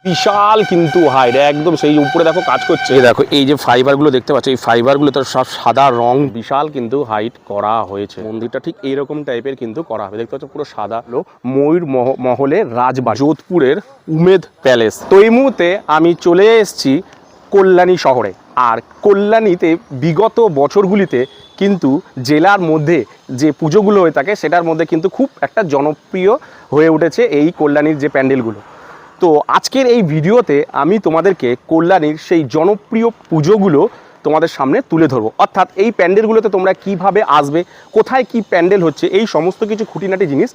বিশাল কিন্তু হাইট, একদম সেই উপরে দেখো কাজ করছে। দেখো এই যে ফাইবারগুলো দেখতে পাচ্ছ, এই ফাইবারগুলো তো সব সাদা রং, বিশাল কিন্তু হাইট করা হয়েছে। মন্দিরটা ঠিক এইরকম টাইপের কিন্তু করা হবে, দেখতে পাচ্ছ পুরো সাদা। ময়ূর মহলের রাজবাড়ি, যোধপুরের উমেদ প্যালেস। তো এই মুহূর্তে আমি চলে এসেছি কল্যাণী শহরে। আর কল্যাণীতে বিগত বছরগুলিতে কিন্তু জেলার মধ্যে যে পুজোগুলো হয়ে থাকে সেটার মধ্যে কিন্তু খুব একটা জনপ্রিয় হয়ে উঠেছে এই কল্যাণীর যে প্যান্ডেলগুলো। তো আজকের এই ভিডিওতে আমি তোমাদেরকে কল্যাণীর সেই জনপ্রিয় পুজোগুলো তোমাদের সামনে তুলে ধরবো। অর্থাৎ এই প্যান্ডেলগুলোতে তোমরা কিভাবে আসবে, কোথায় কি প্যান্ডেল হচ্ছে, এই সমস্ত কিছু খুঁটিনাটি জিনিস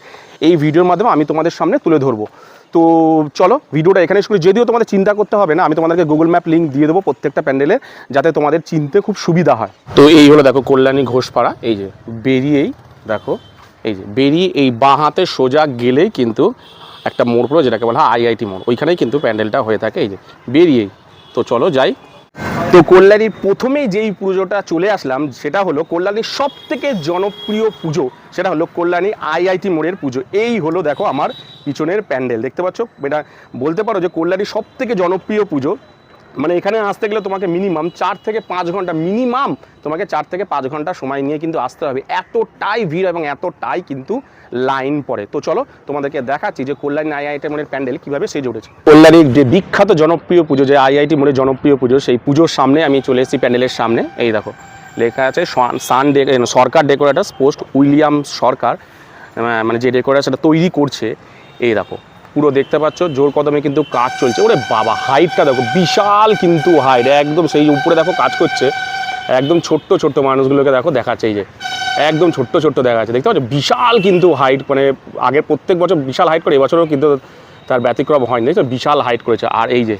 এই ভিডিওর মাধ্যমে আমি তোমাদের সামনে তুলে ধরবো। তো চলো ভিডিওটা এখানে শুরু। যদিও তোমাদের চিন্তা করতে হবে না, আমি তোমাদেরকে গুগল ম্যাপ লিঙ্ক দিয়ে দেবো প্রত্যেকটা প্যান্ডেলে, যাতে তোমাদের চিনতে খুব সুবিধা হয়। তো এই হলো দেখো কল্যাণী ঘোষপাড়া। এই যে বেরিয়েই দেখো, এই যে বেরিয়ে এই বাঁ হাতে সোজা গেলেই কিন্তু একটা মোড় পড়ে, যেটাকে বলা হয় আইআইটি মোড়, ওইখানেই কিন্তু প্যান্ডেলটা হয়ে থাকে। এই যে বেরিয়েই। তো চলো যাই। তো কল্যাণীর প্রথমেই যেই পুজোটা চলে আসলাম সেটা হলো কল্যাণীর সব থেকে জনপ্রিয় পুজো, সেটা হলো কল্যাণী আইআইটি মোড়ের পুজো। এই হলো দেখো আমার পিছনের প্যান্ডেল, দেখতে পাচ্ছ। এটা বলতে পারো যে কল্যাণীর সব থেকে জনপ্রিয় পুজো। মানে এখানে আসতে গেলে তোমাকে মিনিমাম 4 থেকে 5 ঘন্টা, মিনিমাম তোমাকে 4 থেকে 5 ঘন্টা সময় নিয়ে কিন্তু আসতে হবে। এতটাই ভিড় এবং এতটাই কিন্তু লাইন পড়ে। তো চলো তোমাদেরকে দেখাচ্ছি যে কল্যাণী আইআইটি মোড়ের প্যান্ডেল কীভাবে সেজে উঠেছে। কল্যাণীর যে বিখ্যাত জনপ্রিয় পুজো, যে আইআইটি মোড়ের জনপ্রিয় পুজো, সেই পুজোর সামনে আমি চলে এসেছি প্যান্ডেলের সামনে। এই দেখো লেখা আছে সরকার ডেকোরেটার্স পোস্ট উইলিয়াম সরকার, মানে যে ডেকোরেটার সেটা তৈরি করছে। এই দেখো পুরো দেখতে পাচ্ছ জোর কদমে কিন্তু কাজ চলছে। ওরে বাবা, হাইটটা দেখো, বিশাল কিন্তু হাইট, একদম সেই উপরে দেখো কাজ করছে। একদম ছোট্ট ছোট্ট মানুষগুলোকে দেখো দেখাচ্ছে, এই যে একদম ছোট্ট ছোট্ট দেখা যাচ্ছে, দেখতে পাচ্ছ বিশাল কিন্তু হাইট। মানে আগের প্রত্যেক বছর বিশাল হাইট করে, এবছরও কিন্তু তার ব্যতিক্রম হয়নি, দেখছো বিশাল হাইট করেছে। আর এই যে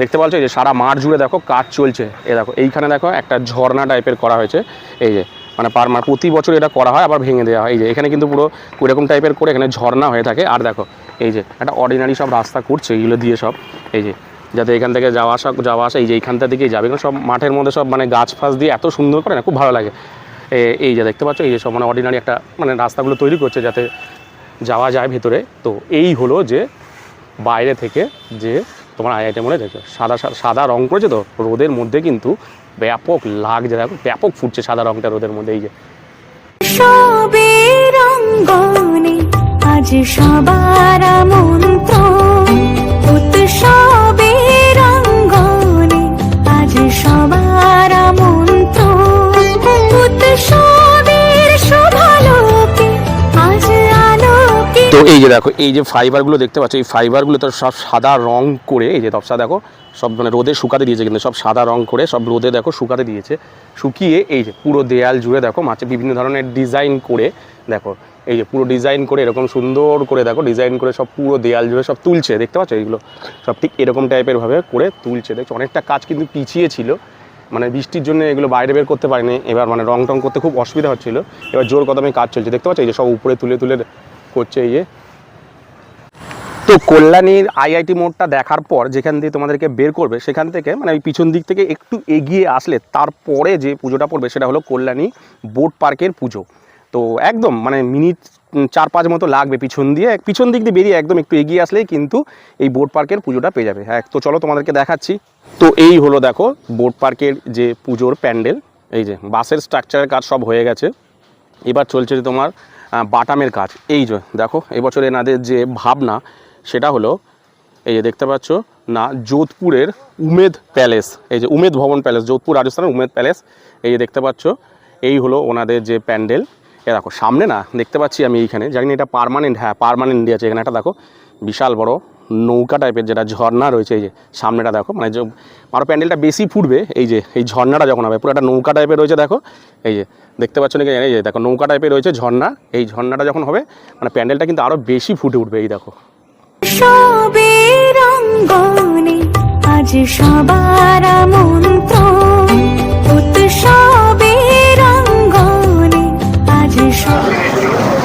দেখতে পাচ্ছ এই যে সারা মাঠ জুড়ে দেখো কাজ চলছে। এ দেখো এইখানে দেখো একটা ঝর্ণা টাইপের করা হয়েছে। এই যে মানে প্রতি বছর এটা করা হয়, আবার ভেঙে দেওয়া হয়। এই যে এখানে কিন্তু পুরো এরকম টাইপের করে এখানে ঝর্ণা হয়ে থাকে। আর দেখো এই যে একটা অর্ডিনারি সব রাস্তা করছে এইগুলো দিয়ে সব, এই যে যাতে এখান থেকে যাওয়া আসা এই যে এইখানটা দিকেই যাবে, এখানে সব মাঠের মধ্যে সব মানে গাছ ফাছ দিয়ে এত সুন্দর করে না, খুব ভালো লাগে। এই যে দেখতে পাচ্ছ এই যে সব মানে অর্ডিনারি একটা মানে রাস্তাগুলো তৈরি করছে যাতে যাওয়া যায় ভেতরে। তো এই হলো যে বাইরে থেকে যে তোমার আইআইটি মোড়ে দেখো সাদা রং করেছে, তো রোদের মধ্যে কিন্তু ব্যাপক লাগছে, দেখো ব্যাপক ফুটছে সাদা রংটা রোদের মধ্যে। এই যে আজ সবার আমন্ত্রণ উৎসবের অঙ্গনে, আজ সবার আমন্ত্রণ উৎসবের শুভালোকে, আজ আলোকে। তো এই যে দেখো এই যে ফাইবারগুলো দেখতে পাচ্ছ, এই ফাইবারগুলো তো সব সাদা রং করে, এই যে তপসা দেখো সব মানে রোদে শুকাতে দিয়েছে, কিন্তু সব সাদা রং করে সব রোদে দেখো শুকাতে দিয়েছে। শুকিয়ে এই যে পুরো দেয়াল জুড়ে দেখো মাঝে বিভিন্ন ধরনের ডিজাইন করে, দেখো এই যে পুরো ডিজাইন করে এরকম সুন্দর করে দেখো ডিজাইন করে সব পুরো দেয়াল জুড়ে সব তুলছে, দেখতে পাচ্ছ এইগুলো সব ঠিক এরকম টাইপের ভাবে করে তুলছে। দেখছো অনেকটা কাজ কিন্তু পিছিয়ে ছিল, মানে বৃষ্টির জন্য এগুলো বাইরে বের করতে পারিনি। এবার মানে রং টং করতে খুব অসুবিধা হচ্ছিল, এবার জোর কদমে কাজ চলছে, দেখতে পাচ্ছ এই যে সব উপরে তুলে তুলে করছে। এই যে তো কল্যাণীর আইআইটি মোড়টা দেখার পর যেখান দিয়ে তোমাদেরকে বের করবে সেখান থেকে মানে ওই পিছন দিক থেকে একটু এগিয়ে আসলে তারপরে যে পুজোটা পড়বে সেটা হলো কল্যাণী বোট পার্কের পুজো। তো একদম মানে মিনিট 4-5 মতো লাগবে পিছন দিক দিয়ে বেরিয়ে একদম একটু এগিয়ে আসলেই কিন্তু এই বোট পার্কের পুজোটা পেয়ে যাবে। হ্যাঁ, তো চলো তোমাদেরকে দেখাচ্ছি। তো এই হলো দেখো বোট পার্কের যে পুজোর প্যান্ডেল। এই যে বাসের স্ট্রাকচারের কাজ সব হয়ে গেছে, এবার চলছে তোমার বাটামের কাজ। এই যে দেখো এবছর এনাদের যে ভাবনা সেটা হলো এই যে দেখতে পাচ্ছ না, যোধপুরের উমেদ প্যালেস, এই যে উমেদ ভবন প্যালেস, যোধপুর রাজস্থানের উমেদ প্যালেস। এই যে দেখতে পাচ্ছ এই হলো ওনাদের যে প্যান্ডেল। এ দেখো সামনে না দেখতে পাচ্ছি আমি এইখানে, জানি না এটা পার্মানেন্ট, হ্যাঁ পার্মানেন্ট দিয়ে আছে। এখানে একটা দেখো বিশাল বড় নৌকা টাইপের যেটা ঝর্ণা রয়েছে, এই যে সামনেটা দেখো মানে আরও প্যান্ডেলটা বেশি ফুটবে। এই যে এই ঝর্ণাটা যখন হবে পুরো একটা নৌকা টাইপের রয়েছে, দেখো এই যে দেখতে পাচ্ছ নাকি, এই যে দেখো নৌকা টাইপের রয়েছে ঝর্ণা। এই ঝর্ণাটা যখন হবে মানে প্যান্ডেলটা কিন্তু আরও বেশি ফুটে উঠবে। এই দেখো সবের অঙ্গনে, আজ সবার আমন্ত্রণ উৎসবের অঙ্গনে, আজ।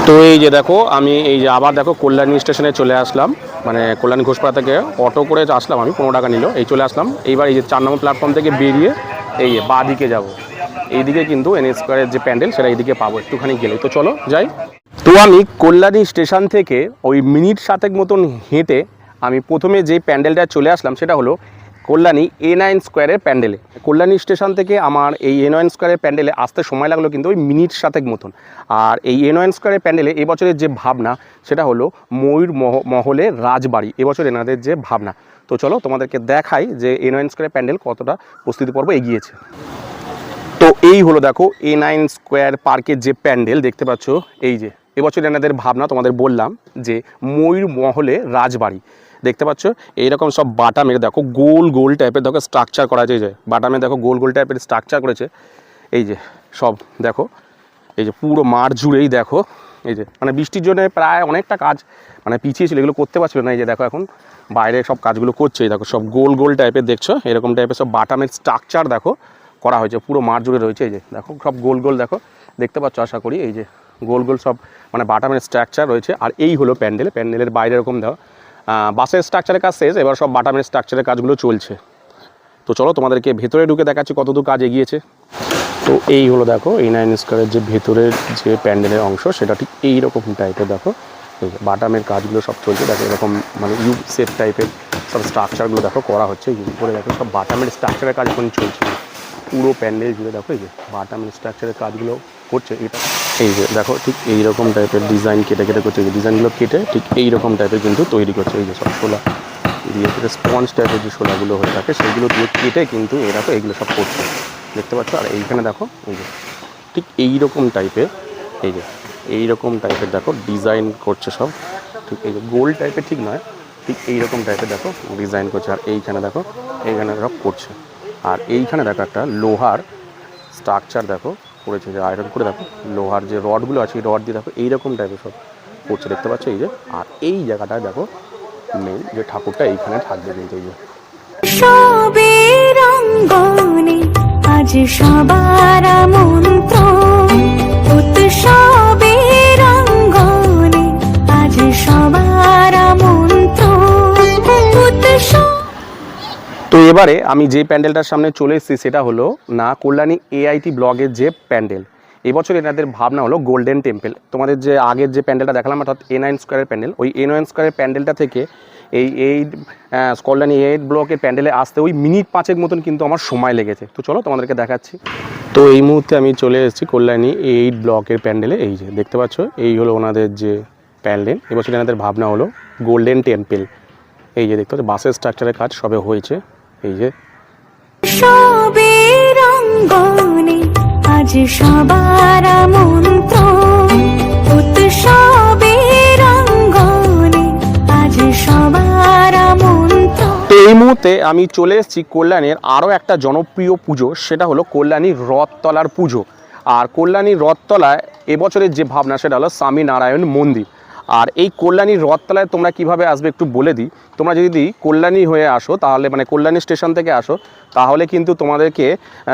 তো এই যে দেখো আমি এই যে আবার দেখো কল্যাণী স্টেশনে চলে আসলাম, মানে কল্যাণী ঘোষপাড়া থেকে অটো করে আসলাম আমি, 15 টাকা নিল, এই চলে আসলাম। এইবার এই যে 4 নম্বর প্ল্যাটফর্ম থেকে বেরিয়ে এই বাঁ দিকে যাবো, এইদিকে কিন্তু এনএ স্কোয়ারের যে প্যান্ডেল সেটা এইদিকে পাবো একটুখানি গেলে। তো চলো যাই। তো আমি কল্যাণী স্টেশন থেকে ওই মিনিট 7 মতন হেঁটে আমি প্রথমে যেই প্যান্ডেলটা চলে আসলাম সেটা হলো কল্যাণী A9 স্কোয়ারের প্যান্ডেলে। কল্যাণী স্টেশন থেকে আমার এই A9 স্কোয়ারের প্যান্ডেলে আসতে সময় লাগলো কিন্তু ওই মিনিট 7 মতন। আর এই A9 স্কোয়ারের প্যান্ডেলে এবছরের যে ভাবনা সেটা হলো ময়ূর মহলে রাজবাড়ি, এবছর এনাদের যে ভাবনা। তো চলো তোমাদেরকে দেখাই যে A9 স্কোয়ারের প্যান্ডেল কতটা প্রস্তুতি পর্ব এগিয়েছে। তো এই হলো দেখো A9 স্কোয়ার পার্কের যে প্যান্ডেল দেখতে পাচ্ছ, এই যে এবছর এনাদের ভাবনা তোমাদের বললাম যে ময়ূর মহলে রাজবাড়ি। দেখতে পাচ্ছ এইরকম সব বাটামের দেখো গোল গোল টাইপের দেখো স্ট্রাকচার করা যায়, বাটামে দেখো গোল গোল টাইপের স্ট্রাকচার করেছে। এই যে সব দেখো, এই যে পুরো মাঠ জুড়েই দেখো, এই যে মানে বৃষ্টির জন্য প্রায় অনেকটা কাজ মানে পিছিয়ে ছিল, এগুলো করতে পারছিল না। এই যে দেখো এখন বাইরে সব কাজগুলো করছে, এই দেখো সব গোল গোল টাইপের দেখছো, এরকম টাইপের সব বাটামের স্ট্রাকচার দেখো করা হয়েছে, পুরো মাঠ জুড়ে রয়েছে। এই যে দেখো সব গোল গোল দেখো দেখতে পাচ্ছ আশা করি, এই যে গোল গোল সব মানে বাটামের স্ট্রাকচার রয়েছে। আর এই হলো প্যান্ডেল, প্যান্ডেলের বাইরে এরকম দেখো বাসের স্ট্রাকচারের কাজ শেষ, এবার সব বাটামের স্ট্রাকচারের কাজগুলো চলছে। তো চলো তোমাদেরকে ভেতরে ঢুকে দেখাচ্ছি কতদূর কাজ এগিয়েছে। তো এই হলো দেখো A9 স্কোয়ারের যে ভেতরের যে প্যান্ডেলের অংশ সেটা ঠিক এইরকম টাইপের দেখো, এই বাটামের কাজগুলো সব চলছে। দেখো এরকম মানে ইউ সেট টাইপের সব স্ট্রাকচারগুলো দেখো করা হচ্ছে, উপরে দেখো সব বাটামের স্ট্রাকচারের কাজ এখন চলছে পুরো প্যান্ডেল জুড়ে। দেখো এই যে বাটামের স্ট্রাকচারের কাজগুলো করছে এটা, এই যে দেখো ঠিক এইরকম টাইপের ডিজাইন কেটে কেটে করছে, এই ডিজাইনগুলো কেটে ঠিক এইরকম টাইপের কিন্তু তৈরি করছে। এই যে সব শোলা দিয়ে কেটে স্পঞ্জ টাইপের যে শোলাগুলো হয়ে থাকে সেগুলো দিয়ে কেটে কিন্তু এই দেখো এগুলো সব করছে দেখতে পাচ্ছ। আর এইখানে দেখো এই যে ঠিক এইরকম টাইপের, এই যে এইরকম টাইপের দেখো ডিজাইন করছে সব, ঠিক এই যে গোল টাইপের ঠিক নয়, ঠিক এইরকম টাইপের দেখো ডিজাইন করছে। আর এইখানে দেখো এইখানে সব করছে। আর এইখানে দেখো একটা লোহার স্ট্রাকচার দেখো করেছে, যে আয়রন করে দেখো লোহার যে রডগুলো আছে এই রড দিয়ে দেখো এইরকম টাইপের সব করছে দেখতে পাচ্ছ। এই যে আর এই জায়গাটায় দেখো মেন যে ঠাকুরটা এইখানে থাকবে কিন্তু, এই যে সবের অঙ্গনে আজ সবার আমন্ত্রণ, উৎসবের অঙ্গনে আজ সবার আমন্ত্রণ। তো এবারে আমি যে প্যান্ডেলটার সামনে চলে এসেছি সেটা হলো না কল্যাণী AIT ব্লগের যে প্যান্ডেল। এবছর এনাদের ভাবনা হলো গোল্ডেন টেম্পল। তোমাদের যে আগের যে প্যান্ডেলটা দেখালাম অর্থাৎ A9 স্কোয়ারের প্যান্ডেল, ওই A9 স্কোয়ারের প্যান্ডেলটা থেকে এই কল্যাণী A8 ব্লকের প্যান্ডেলে আসতে ওই মিনিট 5 মতন কিন্তু আমার সময় লেগেছে। তো চলো তোমাদেরকে দেখাচ্ছি। তো এই মুহূর্তে আমি চলে এসেছি কল্যাণী A8 ব্লকের প্যান্ডেলে। এই যে দেখতে পাচ্ছ এই হলো ওনাদের যে প্যান্ডেল, এবছর এনাদের ভাবনা হলো গোল্ডেন টেম্পল। এই যে দেখতে পাচ্ছ বাসের স্ট্রাকচারের কাজ সবে হয়েছে। এই যে সবের অঙ্গনে আজ সবার আমন্ত্রণ, উৎসবের অঙ্গনে আজ সবার আমন্ত্রণ। তো এই মুহূর্তে আমি চলে এসেছি কল্যাণীর আরও একটা জনপ্রিয় পুজো, সেটা হলো কল্যাণী রথতলার পুজো। আর কল্যাণী রথতলায় এবছরের যে ভাবনা সেটা হলো স্বামীনারায়ণ মন্দির। আর এই কল্যাণী রথতলায় তোমরা কিভাবে আসবে একটু বলে দিই। তোমরা যদি কল্যাণী হয়ে আসো তাহলে মানে কল্যাণী স্টেশন থেকে আসো তাহলে কিন্তু তোমাদেরকে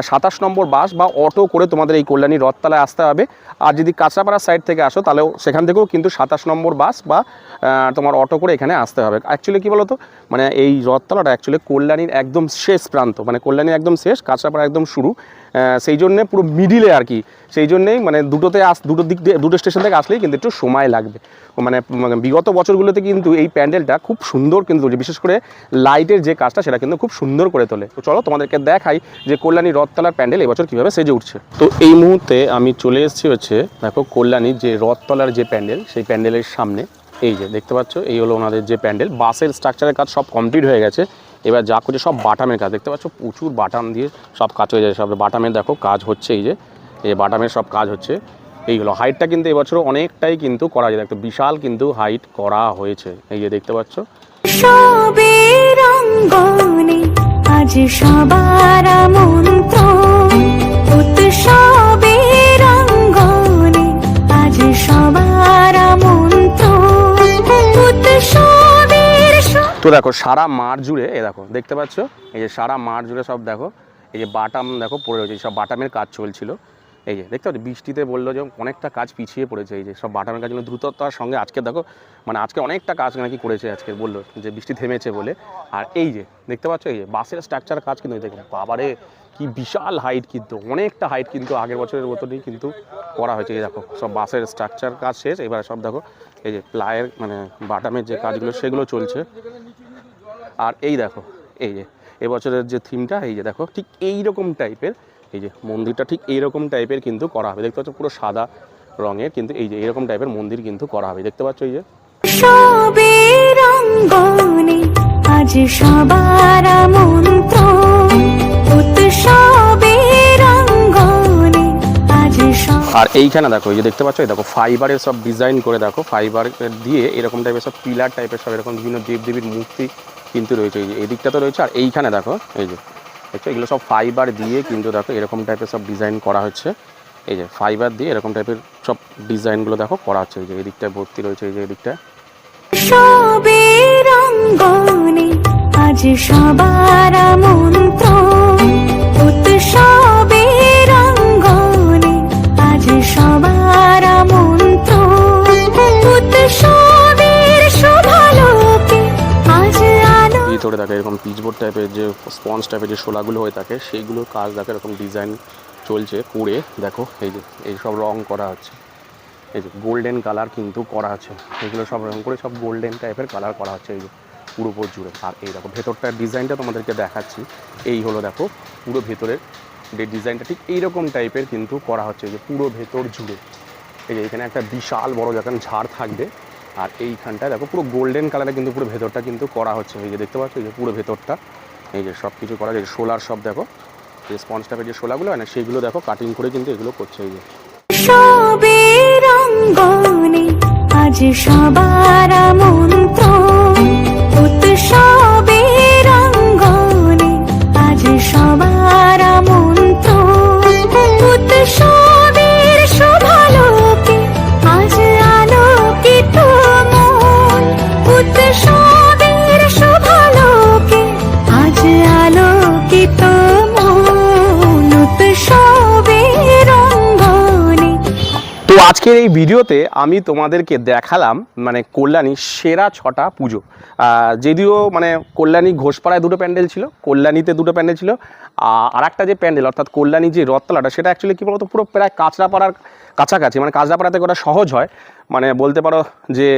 27 নম্বর বাস বা অটো করে তোমাদের এই কল্যাণী রথতলায় আসতে হবে। আর যদি কাঁচরাপাড়া সাইড থেকে আসো তাহলেও সেখান থেকেও কিন্তু 27 নম্বর বাস বা তোমার অটো করে এখানে আসতে হবে। অ্যাকচুয়ালি কী বলো তো, মানে এই রথতলাটা অ্যাকচুয়ালি কল্যাণীর একদম শেষ প্রান্ত, মানে কল্যাণীর একদম শেষ, কাঁচরাপাড়া একদম শুরু, সেই জন্যে পুরো মিডিলে আর কি। সেই জন্যেই মানে দুটো দিক দিয়ে দুটো স্টেশন থেকে আসলেই কিন্তু একটু সময় লাগবে। মানে বিগত বছরগুলোতে কিন্তু এই প্যান্ডেলটা খুব সুন্দর কিন্তু, বিশেষ করে লাইটের যে কাজটা সেটা কিন্তু খুব সুন্দর করে তোলে। তো চলো তোমাদেরকে দেখাই যে কল্যাণী রথতলার প্যান্ডেল এবছর কীভাবে সেজে উঠছে। তো এই মুহূর্তে আমি চলে এসেছি হচ্ছে দেখো কল্যাণীর যে রথতলার যে প্যান্ডেল সেই প্যান্ডেলের সামনে। এই যে দেখতে পাচ্ছ এই হলো ওনাদের যে প্যান্ডেল, বাসের স্ট্রাকচারের কাজ সব কমপ্লিট হয়ে গেছে। এবার যা করছে সব বাটামের কাজ, দেখতে পাচ্ছ প্রচুর বাটাম দিয়ে সব কাজ হয়ে যায়, সব বাটামের দেখো কাজ হচ্ছে। এই যে এই বাটামের সব কাজ হচ্ছে। এইগুলো হাইটটা কিন্তু এবছর অনেকটাই কিন্তু করা যায়, একটা বিশাল কিন্তু হাইট করা হয়েছে। এই যে দেখতে পাচ্ছ সবের অঙ্গনে আজ সবার আমন্ত্রণ, উৎসবের অঙ্গনে আজ সবার আমন্ত্রণ, উৎসবের। তো দেখো সারা মাঠ জুড়ে এই দেখো দেখতে পাচ্ছ এই যে সারা মাঠ জুড়ে সব দেখো এই যে বাটাম দেখো পড়ে রয়েছে, সব বাটামের কাজ চলছিল। এই যে দেখতে পাচ্ছ বৃষ্টিতে বললো যে অনেকটা কাজ পিছিয়ে পড়েছে, এই যে সব বাটামের কাজগুলো দ্রুততার সঙ্গে আজকে দেখো মানে আজকে অনেকটা কাজ নাকি করেছে আজকে, বললো যে বৃষ্টি থেমেছে বলে। আর এই যে দেখতে পাচ্ছ এই যে বাসের স্ট্রাকচার কাজ কিন্তু দেখো বাবারে কি বিশাল হাইট, কিন্তু অনেকটা হাইট কিন্তু আগের বছরের মতনই কিন্তু করা হয়েছে। এই দেখো সব বাসের স্ট্রাকচার কাজ শেষ, এবার সব দেখো এই যে প্লায়ের মানে বাটামের যে কাজগুলো সেগুলো চলছে। আর এই দেখো এই যে এবছরের যে থিমটা এই যে দেখো ঠিক এইরকম টাইপের, এই যে মন্দিরটা ঠিক এইরকম টাইপের কিন্তু করা হবে। দেখতে পাচ্ছ পুরো সাদা রঙের, কিন্তু এই যে এরকম টাইপের মন্দির কিন্তু করা হবে। দেখতে পাচ্ছ এই যে আজ সবার আমন্ত্রণ উৎসবের অঙ্গনে আজ। আর এইখানে দেখো এই যে দেখতে পাচ্ছ, এই দেখো ফাইবারের সব ডিজাইন করে দেখো, ফাইবার দিয়ে এরকম টাইপের সব পিলার টাইপের সব এরকম বিভিন্ন দেবদেবীর মূর্তি কিন্তু রয়েছে। এই যে এদিকটা তো রয়েছে, আর এইখানে দেখো এই যে দেখছো এগুলো সব ফাইবার দিয়ে কিন্তু দেখো এরকম টাইপের সব ডিজাইন করা হচ্ছে। এই যে ফাইবার দিয়ে এরকম টাইপের সব ডিজাইনগুলো দেখো করা হচ্ছে। এই যে এদিকটায় ভর্তি রয়েছে, এই যে এদিকটায় সবের অঙ্গনে আজ সবার আমন্ত্রণ উৎসবের অঙ্গনে আজ সবার আমন্ত্রণ উৎসবের শোভালোকে আজ আলো। ভিতরে দেখো এরকম পিচবোর্ড টাইপের যে স্পঞ্জ টাইপের যে শোলাগুলো হয়ে থাকে সেইগুলোর কাজ দেখো এরকম ডিজাইন চলছে করে দেখো এই যে এই সব রং করা হচ্ছে। এই যে গোল্ডেন কালার কিন্তু করা আছে, এগুলো সব রং করে সব গোল্ডেন টাইপের কালার করা হচ্ছে এই যে পুরো উপর জুড়ে। আর এই দেখো ভেতরটার ডিজাইনটা তোমাদেরকে দেখাচ্ছি, এই হলো দেখো পুরো ভেতরের যে ডিজাইনটা ঠিক এইরকম টাইপের কিন্তু করা হচ্ছে এই যে পুরো ভেতর জুড়ে। এই যে এখানে একটা বিশাল বড় যখন ঝাড় থাকবে, আর এইখানটায় দেখো পুরো গোল্ডেন কালারে কিন্তু পুরো ভেতরটা কিন্তু করা হচ্ছে। এই যে দেখতে পাচ্ছ এই যে পুরো ভেতরটা এই যে সব কিছু করা, এই সোলার সব দেখো এই স্পঞ্জ টাইপের যে শোলাগুলো হয় না সেইগুলো দেখো কাটিং করে কিন্তু এগুলো করছে। এই যে সবের অঙ্গনে আজ সবার আমন্ত্রণ উৎসবের অঙ্গনে আজ সবার আমন্ত্রণ উৎসবের শোভালোকে আজ আলোকিত মন উৎসবের শোভালোকে আজ আলোকিত মন উৎসবের অঙ্গনে। তো আজকের এই ভিডিওতে আমি তোমাদেরকে দেখালাম মানে কল্যাণী সেরা 6টা পুজো। যদিও মানে কল্যাণী ঘোষপাড়ায় 2টো প্যান্ডেল ছিল, কল্যাণীতে 2টো প্যান্ডেল ছিল, আর একটা যে প্যান্ডেল অর্থাৎ কল্যাণী যে রথতলাটা সেটা অ্যাকচুয়ালি কী বলতো পুরো প্রায় কাঁচরাপাড়ার কাছাকাছি, মানে কাঁচরাপাড়া থেকে ওটা সহজ হয়, মানে বলতে পারো যে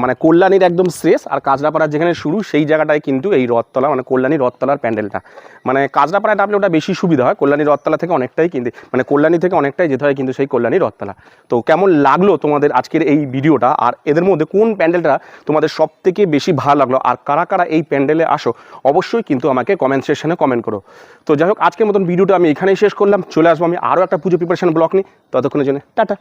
মানে কল্যাণীর একদম শেষ আর কাঁচরাপাড়ার যেখানে শুরু সেই জায়গাটায় কিন্তু এই রথতলা মানে কল্যাণী রথতলার প্যান্ডেলটা, মানে কাঁচরাপাড়ায় নামলে ওটা বেশি সুবিধা হয়, কল্যাণী রথতলা থেকে অনেকটাই কিন্তু মানে কল্যাণী থেকে অনেকটাই যেতে হয় কিন্তু সেই কল্যাণী রথতলা। তো কেমন লাগলো তোমাদের আজকের এই ভিডিওটা, আর এদের মধ্যে কোন প্যান্ডেলটা তোমাদের সব থেকে বেশি ভালো লাগলো, আর কারা কারা এই প্যান্ডেলে আসো অবশ্যই কিন্তু আমাকে কমেন্ট সেকশনে কমেন্ট করো। তো যাই হোক আজকের মতন ভিডিওটা আমি এখানেই শেষ করলাম, চলে আসবো আমি আরও একটা পুজো প্রিপারেশন ব্লগ নিই, ততক্ষণের জন্য টাটা।